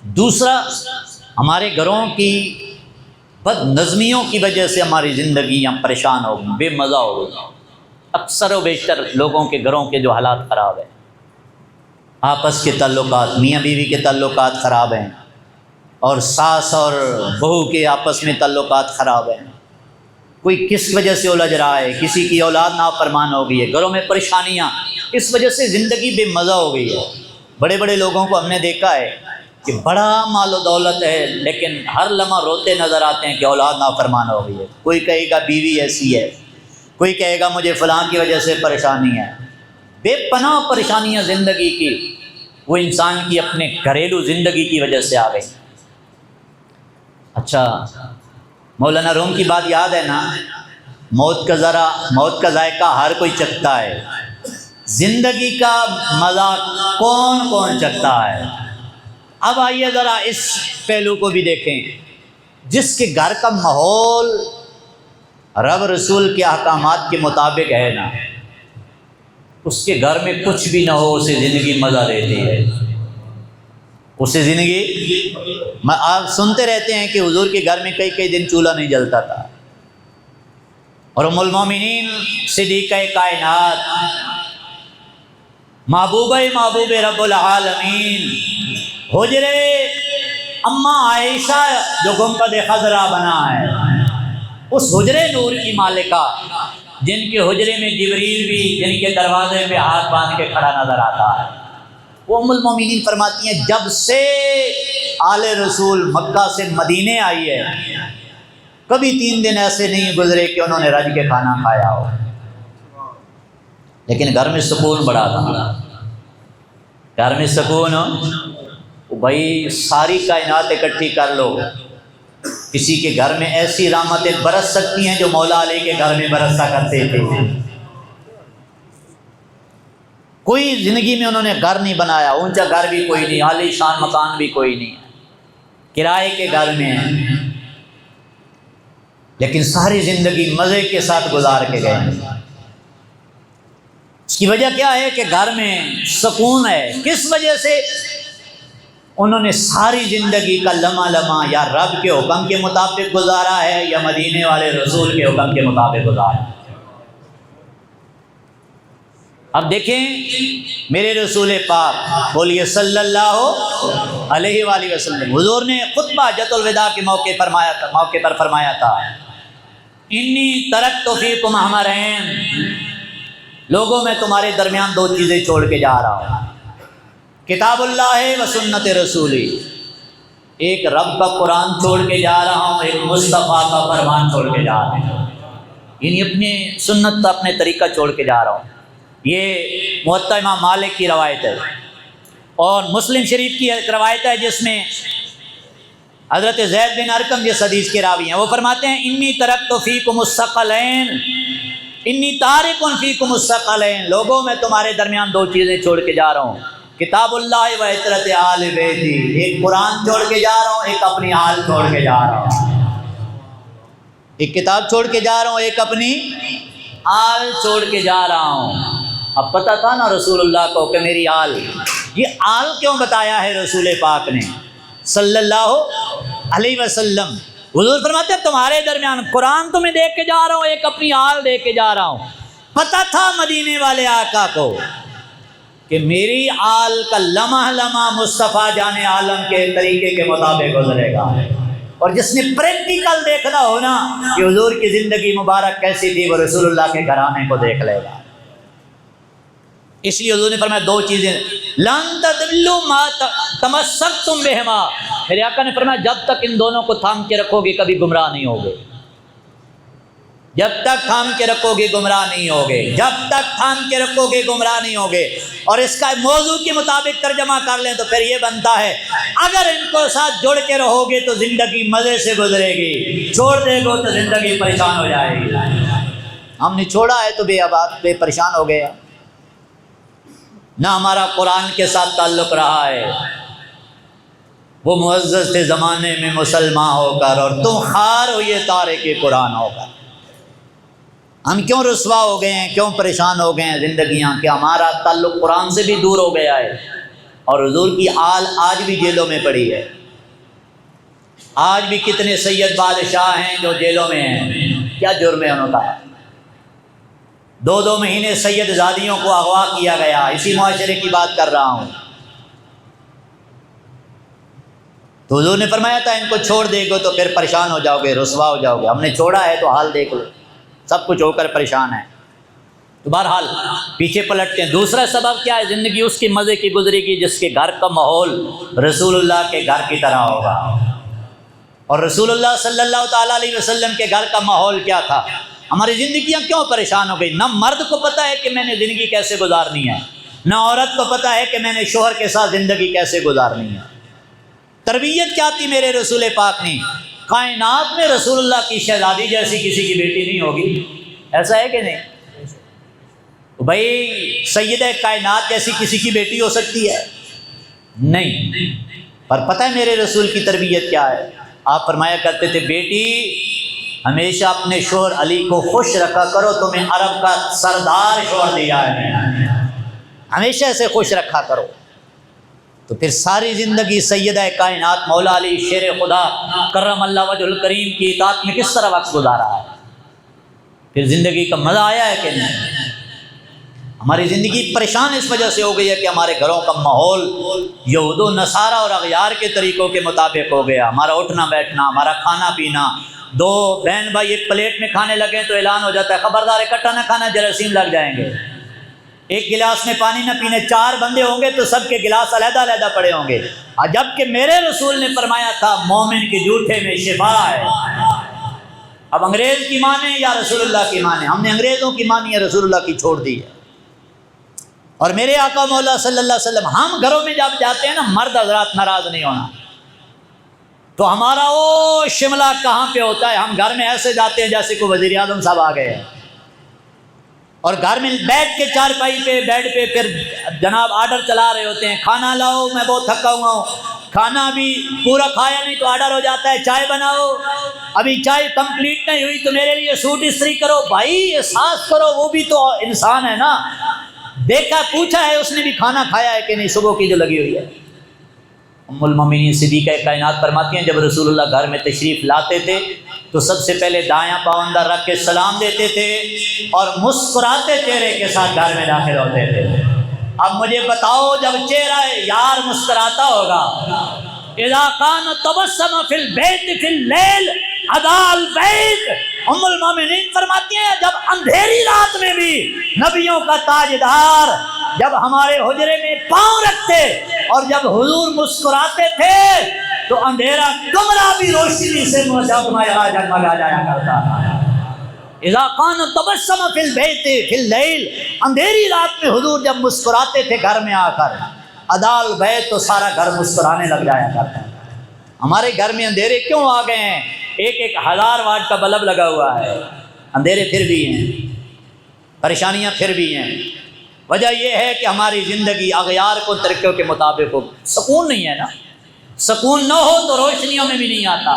دوسرا، ہمارے گھروں کی بد نظمیوں کی وجہ سے ہماری زندگیاں پریشان ہو گئی، بے مزہ ہو گئی۔ اکثر و بیشتر لوگوں کے گھروں کے جو حالات خراب ہیں، آپس کے تعلقات، میاں بیوی کے تعلقات خراب ہیں، اور ساس اور بہو کے آپس میں تعلقات خراب ہیں۔ کوئی کس وجہ سے الجھ رہا ہے، کسی کی اولاد نافرمان ہو گئی ہے، گھروں میں پریشانیاں، اس وجہ سے زندگی بے مزہ ہو گئی ہے۔ بڑے بڑے لوگوں کو ہم نے دیکھا ہے کہ بڑا مال و دولت ہے، لیکن ہر لمحہ روتے نظر آتے ہیں کہ اولاد نافرمان ہو گئی ہے۔ کوئی کہے گا بیوی ایسی ہے، کوئی کہے گا مجھے فلاں کی وجہ سے پریشانی ہے۔ بے پناہ پریشانیاں زندگی کی، وہ انسان کی اپنے گھریلو زندگی کی وجہ سے آ گئی۔ اچھا، مولانا روم کی بات یاد ہے نا، موت کا ذائقہ ہر کوئی چکھتا ہے، زندگی کا مزہ کون کون چکھتا ہے۔ اب آئیے ذرا اس پہلو کو بھی دیکھیں، جس کے گھر کا ماحول رب رسول کے احکامات کے مطابق ہے نا، اس کے گھر میں کچھ بھی نہ ہو، اسے زندگی مزہ دیتی ہے۔ اسے زندگی، آپ سنتے رہتے ہیں کہ حضور کے گھر میں کئی کئی دن چولہا نہیں جلتا تھا، اور ام المومنین صدیقہ کائنات، محبوب رب العالمین، حجرے اماں عائشہ جو گنبد خضرا بنا ہے، اس حجرے نور کی مالکہ، جن کے حجرے میں جبریل بھی جن کے دروازے پہ ہاتھ باندھ کے کھڑا نظر آتا ہے، وہ ام المومنین فرماتی ہیں جب سے آل رسول مکہ سے مدینے آئی ہے، کبھی 3 دن ایسے نہیں گزرے کہ انہوں نے رج کے کھانا کھایا ہو، لیکن گھر میں سکون بڑا تھا۔ گھر میں سکون ہو بھائی، ساری کائنات اکٹھی کر لو، کسی کے گھر میں ایسی رحمتیں برس سکتی ہیں جو مولا علی کے گھر میں برسا کرتے تھے۔ کوئی زندگی میں انہوں نے گھر نہیں بنایا، اونچا گھر بھی کوئی نہیں، عالی شان مکان بھی کوئی نہیں، کرائے کے گھر میں ہیں، لیکن ساری زندگی مزے کے ساتھ گزار کے گئے۔ اس کی وجہ کیا ہے کہ گھر میں سکون ہے۔ کس وجہ سے؟ انہوں نے ساری زندگی کا لمحہ لمحہ یا رب کے حکم کے مطابق گزارا ہے یا مدینے والے رسول کے حکم کے مطابق گزارا ہے۔ اب دیکھیں میرے رسول پاک، بولیے صلی اللہ علیہ وآلہ وسلم، حضور نے خطبہ حجۃ الوداع کے موقع پر فرمایا تھا، انی ترکت فیکم امرین، لوگوں میں تمہارے درمیان 2 چیزیں چھوڑ کے جا رہا ہوں، کتاب اللہ و سنت رسولی، ایک رب کا قرآن چھوڑ کے جا رہا ہوں، ایک مصطفیٰ کا فرمان چھوڑ کے جا رہا ہوں، یعنی اپنی سنت کا اپنے طریقہ چھوڑ کے جا رہا ہوں۔ یہ موطا امام مالک کی روایت ہے، اور مسلم شریف کی ایک روایت ہے جس میں حضرت زید بن ارقم جس حدیث کے راوی ہیں، وہ فرماتے ہیں انی ترکت فیکم الثقلین، انی تارک فیکم الثقلین، لوگوں میں تمہارے درمیان 2 چیزیں چھوڑ کے جا رہا ہوں، کتاب اللہ و عطرت آل بیتی، ایک قرآن چھوڑ کے جا رہا ہوں، ایک اپنی آل چھوڑ کے جا رہا ہوں، ایک کتاب چھوڑ کے جا رہا ہوں، ایک اپنی آل چھوڑ کے جا رہا ہوں۔ اب پتہ تھا نا رسول اللہ کو کہ میری آل، یہ آل کیوں بتایا ہے رسول پاک نے صلی اللہ علیہ وسلم؟ حضور فرماتے ہیں تمہارے درمیان قرآن تمہیں دے کے جا رہا ہوں، ایک اپنی آل دے کے جا رہا ہوں۔ پتہ تھا مدینے والے آقا کو کہ میری آل کا لمحہ لمحہ مصطفیٰ جان عالم کے طریقے کے مطابق گزرے گا، اور جس نے پریکٹیکل دیکھنا ہو نا کہ حضور کی زندگی مبارک کیسی تھی، وہ رسول اللہ کے گھرانے کو دیکھ لے گا۔ اس لیے حضور نے فرمایا 2 چیزیں، لن تضلوا ما تمسکتم بہما، میرے آقا نے فرمایا جب تک ان دونوں کو تھام کے رکھو گے کبھی گمراہ نہیں ہوگے، جب تک تھام کے رکھو گے گمراہ نہیں ہوگے، جب تک تھام کے رکھو گے گمراہ نہیں ہوگے۔ اور اس کا موضوع کے مطابق ترجمہ کر لیں تو پھر یہ بنتا ہے اگر ان کو ساتھ جوڑ کے رہو گے تو زندگی مزے سے گزرے گی، چھوڑ دے گو تو زندگی پریشان ہو جائے گی۔ ہم نے چھوڑا ہے تو بے پریشان ہو گئے، نہ ہمارا قرآن کے ساتھ تعلق رہا ہے۔ وہ معزز تھے زمانے میں مسلمان ہو کر، اور تم خار ہو یہ تارک قرآن ہو کر۔ ہم کیوں رسوا ہو گئے ہیں، کیوں پریشان ہو گئے ہیں زندگیاں، کہ ہمارا تعلق قرآن سے بھی دور ہو گیا ہے۔ اور حضور کی آل آج بھی جیلوں میں پڑی ہے. آج بھی کتنے سید بادشاہ ہیں جو جیلوں میں ہیں. کیا جرم ہے ان کا؟ 2 مہینے سید زادیوں کو اغوا کیا گیا. اسی معاشرے کی بات کر رہا ہوں. تو حضور نے فرمایا تھا ان کو چھوڑ دے گے تو پھر پریشان ہو جاؤ گے، رسوا ہو جاؤ گے. ہم نے چھوڑا ہے تو حال دیکھ لو، سب کچھ ہو کر پریشان ہے. تو بہرحال پیچھے پلٹتے ہیں. دوسرا سبب کیا ہے؟ زندگی اس کی مزے کی گزرے گی جس کے گھر کا ماحول رسول اللہ کے گھر کی طرح ہوگا. اور رسول اللہ صلی اللہ تعالیٰ علیہ وسلم کے گھر کا ماحول کیا تھا؟ ہماری زندگیاں کیوں پریشان ہو گئی؟ نہ مرد کو پتہ ہے کہ میں نے زندگی کیسے گزارنی ہے، نہ عورت کو پتہ ہے کہ میں نے شوہر کے ساتھ زندگی کیسے گزارنی ہے. تربیت کیا تھی میرے رسول پاک نے؟ کائنات میں رسول اللہ کی شہزادی جیسی کسی کی بیٹی نہیں ہوگی. ایسا ہے کہ نہیں؟ بھائی سیدہ کائنات جیسی کسی کی بیٹی ہو سکتی ہے؟ نہیں. پر پتہ ہے میرے رسول کی تربیت کیا ہے؟ آپ فرمایا کرتے تھے بیٹی ہمیشہ اپنے شوہر علی کو خوش رکھا کرو، تمہیں عرب کا سردار شوہر دیا ہے، ہمیشہ اسے خوش رکھا کرو. تو پھر ساری زندگی سیدہ کائنات مولا علی شیر خدا کرم اللہ وجہ الکریم کی اطاعت میں کس طرح وقت گزارا ہے؟ پھر زندگی کا مزہ آیا ہے کہ نہیں؟ ہماری زندگی پریشان اس وجہ سے ہو گئی ہے کہ ہمارے گھروں کا ماحول یہود و نصارہ اور اغیار کے طریقوں کے مطابق ہو گیا. ہمارا اٹھنا بیٹھنا، ہمارا کھانا پینا، 2 بہن بھائی ایک پلیٹ میں کھانے لگے تو اعلان ہو جاتا ہے خبردار اکٹھا نہ کھانا، جراثیم لگ جائیں گے. ایک گلاس میں پانی نہ پینے، 4 بندے ہوں گے تو سب کے گلاس علیحدہ علیحدہ پڑے ہوں گے. جبکہ میرے رسول نے فرمایا تھا مومن کے جھوٹے میں شفا ہے. اب انگریز کی مانیں یا رسول اللہ کی مانیں؟ ہم نے انگریزوں کی مانی ہے، رسول اللہ کی چھوڑ دی ہے. اور میرے آقا مولا صلی اللہ علیہ وسلم، ہم گھروں میں جب جاتے ہیں نا، مرد حضرات ناراض نہیں ہونا، تو ہمارا او شملہ کہاں پہ ہوتا ہے؟ ہم گھر میں ایسے جاتے ہیں جیسے کوئی وزیر اعظم صاحب آ گئے ہیں، اور گھر میں بیٹھ کے چارپائی پہ بیڈ پہ پھر جناب آرڈر چلا رہے ہوتے ہیں، کھانا لاؤ میں بہت تھکا ہوا ہوں، کھانا بھی پورا کھایا نہیں تو آرڈر ہو جاتا ہے چائے بناؤ، ابھی چائے کمپلیٹ نہیں ہوئی تو میرے لیے سوٹ استری کرو. بھائی احساس کرو، وہ بھی تو انسان ہے نا. دیکھا پوچھا ہے اس نے بھی کھانا کھایا ہے کہ نہیں صبح کی جو لگی ہوئی ہے. ام المومنین صدیقہ کائنات فرماتی ہیں جب رسول اللہ گھر میں تشریف لاتے تھے تو سب سے پہلے دایاں پاؤں اندر رکھ کے سلام دیتے تھے اور مسکراتے چہرے کے ساتھ گھر میں داخل ہوتے تھے. اب مجھے بتاؤ جب چہرہ یار مسکراتا ہوگا، اذا کان تبسم فی البیت فی اللیل اضاء البیت، ام المومنین فرماتی ہیں جب اندھیری رات میں بھی نبیوں کا تاجدار جب ہمارے حجرے میں پاؤں رکھتے اور جب حضور مسکراتے تھے تو اندھیرا کمرہ بھی روشنی سے جگمگا جایا کرتا تھا. اذا کان تبسم فی البیت فی اللیل، اندھیری رات میں حضور جب مسکراتے تھے گھر میں آ کر، اضاء البیت تو سارا گھر مسکرانے لگ جایا کرتا. ہمارے گھر میں اندھیرے کیوں آ گئے ہیں؟ 1000 واٹ کا بلب لگا ہوا ہے، اندھیرے پھر بھی ہیں، پریشانیاں پھر بھی ہیں. وجہ یہ ہے کہ ہماری زندگی اغیار کو طریقوں کے مطابق ہو. سکون نہیں ہے نا. سکون نہ ہو تو روشنیوں میں بھی نہیں آتا،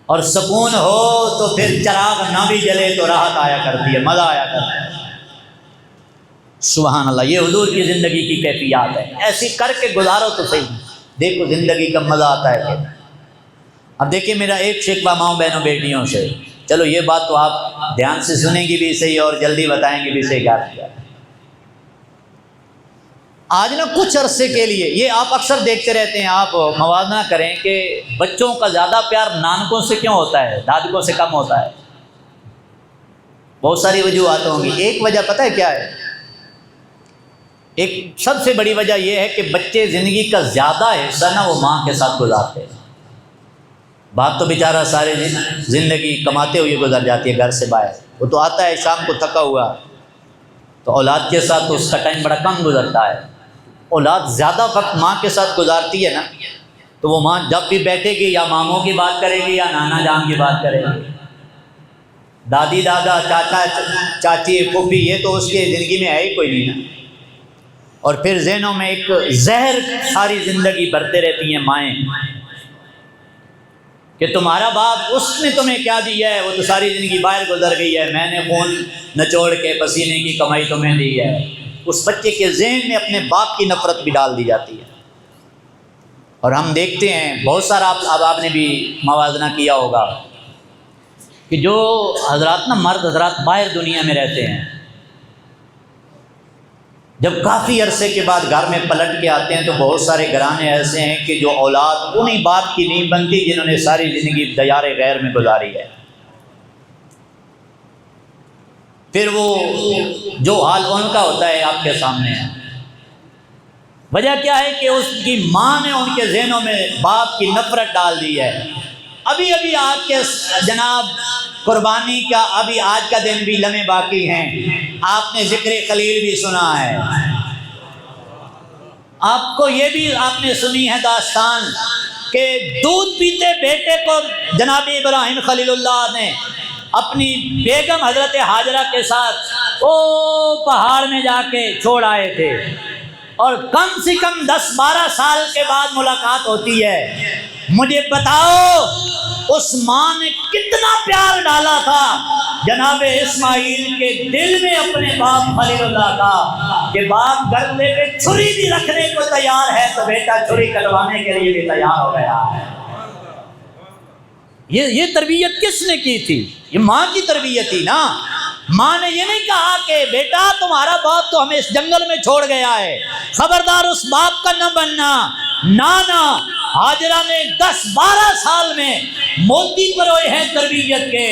اور سکون ہو تو پھر چراغ نہ بھی جلے تو راحت آیا کرتی ہے، مزہ آیا کرتا ہے. سبحان اللہ، یہ حضور کی زندگی کی کیفیات ہے. ایسی کر کے گزارو تو صحیح، دیکھو زندگی کا مزہ آتا ہے. اب دیکھیں میرا ایک شکوہ ماؤں بہنوں بیٹیوں سے، چلو یہ بات تو آپ دھیان سے سنیں گی بھی صحیح اور جلدی بتائیں گے بھی صحیح. کیا آج نا کچھ عرصے کے لیے یہ آپ اکثر دیکھتے رہتے ہیں، آپ موازنہ کریں کہ بچوں کا زیادہ پیار نانکوں سے کیوں ہوتا ہے، دادکوں سے کم ہوتا ہے. بہت ساری وجوہات ہوں گی. ایک وجہ پتہ ہے کیا ہے؟ ایک سب سے بڑی وجہ یہ ہے کہ بچے زندگی کا زیادہ حصہ نا وہ ماں کے ساتھ گزارتے ہیں. باپ تو بیچارہ سارے زندگی کماتے ہوئے گزر جاتی ہے گھر سے باہر، وہ تو آتا ہے شام کو تھکا ہوا، تو اولاد کے ساتھ تو اس کا ٹائم بڑا کم گزرتا ہے. اولاد زیادہ وقت ماں کے ساتھ گزارتی ہے نا، تو وہ ماں جب بھی بیٹھے گی یا ماموں کی بات کرے گی یا نانا جان کی بات کرے گی. دادی دادا چاچا چاچی پھوپھی یہ تو اس کی زندگی میں ہے ہی کوئی نہیں نا. اور پھر ذہنوں میں ایک زہر ساری زندگی بھرتے رہتی ہیں مائیں کہ تمہارا باپ اس نے تمہیں کیا دیا ہے، وہ تو ساری زندگی باہر گزر گئی ہے، میں نے خون نچوڑ کے پسینے کی کمائی تمہیں دی ہے. اس بچے کے ذہن میں اپنے باپ کی نفرت بھی ڈال دی جاتی ہے۔ اور ہم دیکھتے ہیں بہت سارا آپ نے بھی موازنہ کیا ہوگا کہ جو حضرات مرد حضرات باہر دنیا میں رہتے ہیں، جب کافی عرصے کے بعد گھر میں پلٹ کے آتے ہیں تو بہت سارے گھرانے ایسے ہیں کہ جو اولاد انہی باپ کی نہیں بنتی جنہوں نے ساری زندگی دیار غیر میں گزاری ہے۔ پھر وہ جو حال ان کا ہوتا ہے آپ کے سامنے ہے۔ وجہ کیا ہے کہ اس کی ماں نے ان کے ذہنوں میں باپ کی نفرت ڈال دی ہے۔ ابھی آج کے جناب قربانی کا آج کا دن بھی لمحے باقی ہیں۔ آپ نے ذکر خلیل بھی سنا ہے، آپ کو یہ بھی آپ نے سنی ہے داستان کہ دودھ پیتے بیٹے کو جناب ابراہیم خلیل اللہ نے اپنی بیگم حضرت ہاجرہ کے ساتھ پہاڑ میں جا کے چھوڑ آئے تھے، اور کم سے کم 10-12 سال کے بعد ملاقات ہوتی ہے۔ مجھے بتاؤ اس ماں نے کتنا پیار ڈالا تھا جناب اسماعیل کے دل میں اپنے باپ خلیل اللہ کا، کہ باپ گردے پہ چھری بھی رکھنے کو تیار ہے تو بیٹا چھری کٹوانے کے لیے بھی تیار ہو گیا ہے۔ یہ تربیت کس نے کی تھی؟ یہ ماں کی تربیت تھی نا۔ ماں نے یہ نہیں کہا کہ بیٹا تمہارا باپ تو ہمیں اس جنگل میں چھوڑ گیا ہے، خبردار اس باپ کا نہ بننا۔ نانا ہاجرہ نے 10-12 سال میں موتی پروئے ہیں تربیت کے،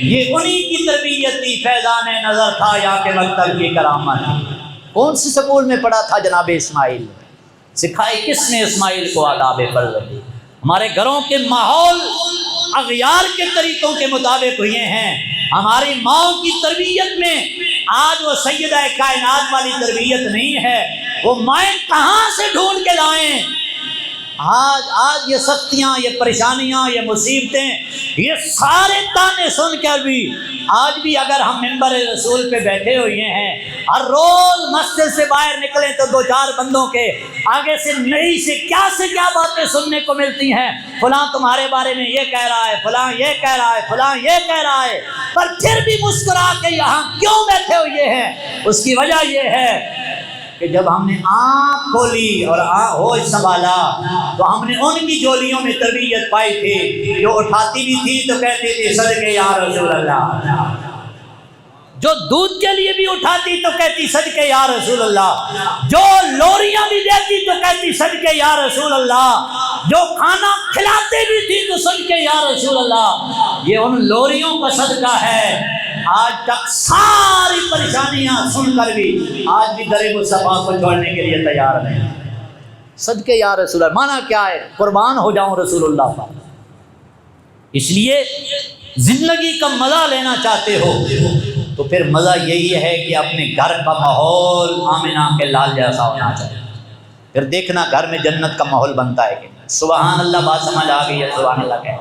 یہ انہی کی تربیت تھی۔ فیضان نظر تھا یا کہ مکتب کی کرامت۔ کون سی سکول میں پڑھا تھا جناب اسماعیل؟ سکھائی کس نے اسماعیل کو آداب فرزندی؟ ہمارے گھروں کے ماحول اغیار کے طریقوں کے مطابق ہوئے ہیں۔ ہماری ماں کی تربیت میں آج وہ سیدہ کائنات والی تربیت نہیں ہے۔ وہ مائیں کہاں سے ڈھونڈ کے لائیں؟ آج یہ سختیاں، یہ پریشانیاں، یہ مصیبتیں، یہ سارے تانے سن کر بھی آج بھی اگر ہم منبر رسول پہ بیٹھے ہوئے ہیں، ہر روز مسجد سے باہر نکلیں تو 2-4 بندوں کے آگے سے نئی سے کیا باتیں سننے کو ملتی ہیں۔ فلاں تمہارے بارے میں یہ کہہ رہا ہے، فلاں یہ کہہ رہا ہے، فلاں یہ کہہ رہا ہے، پر پھر بھی مسکرا کے یہاں کیوں بیٹھے ہوئے ہیں؟ اس کی وجہ یہ ہے کہ جب ہم نے آنکھ کھولی اور ہوش سنبھالا تو ہم نے ان کی جولیوں میں تربیت پائی تھی جو اٹھاتی بھی تھی تو کہتی تھی صدقے یا رسول اللہ، جو دودھ کے لیے بھی اٹھاتی تو کہتی صدقے یا رسول اللہ، جو لوریاں بھی دیتی تو کہتی صدقے یا رسول اللہ، جو کھانا کھلاتے بھی تھی تو صدقے یا رسول اللہ۔ یہ ان لوریوں کا صدقہ ہے۔ آج تک ساری پریشانیاں سن کر بھی آج بھی در مصطفیٰ کو چھوڑنے کے لیے تیار نہیں۔ صدقے یا رسول اللہ مانا کیا ہے؟ قربان ہو جاؤں رسول اللہ پر۔ اس لیے زندگی کا مزہ لینا چاہتے ہو تو پھر مزہ یہی ہے کہ اپنے گھر کا ماحول آمنہ کے لال جیسا ہونا چاہیے، پھر دیکھنا گھر میں جنت کا ماحول بنتا ہے کہ سبحان اللہ۔ بات سمجھ آ گئی ہے؟ سبحان اللہ کہہ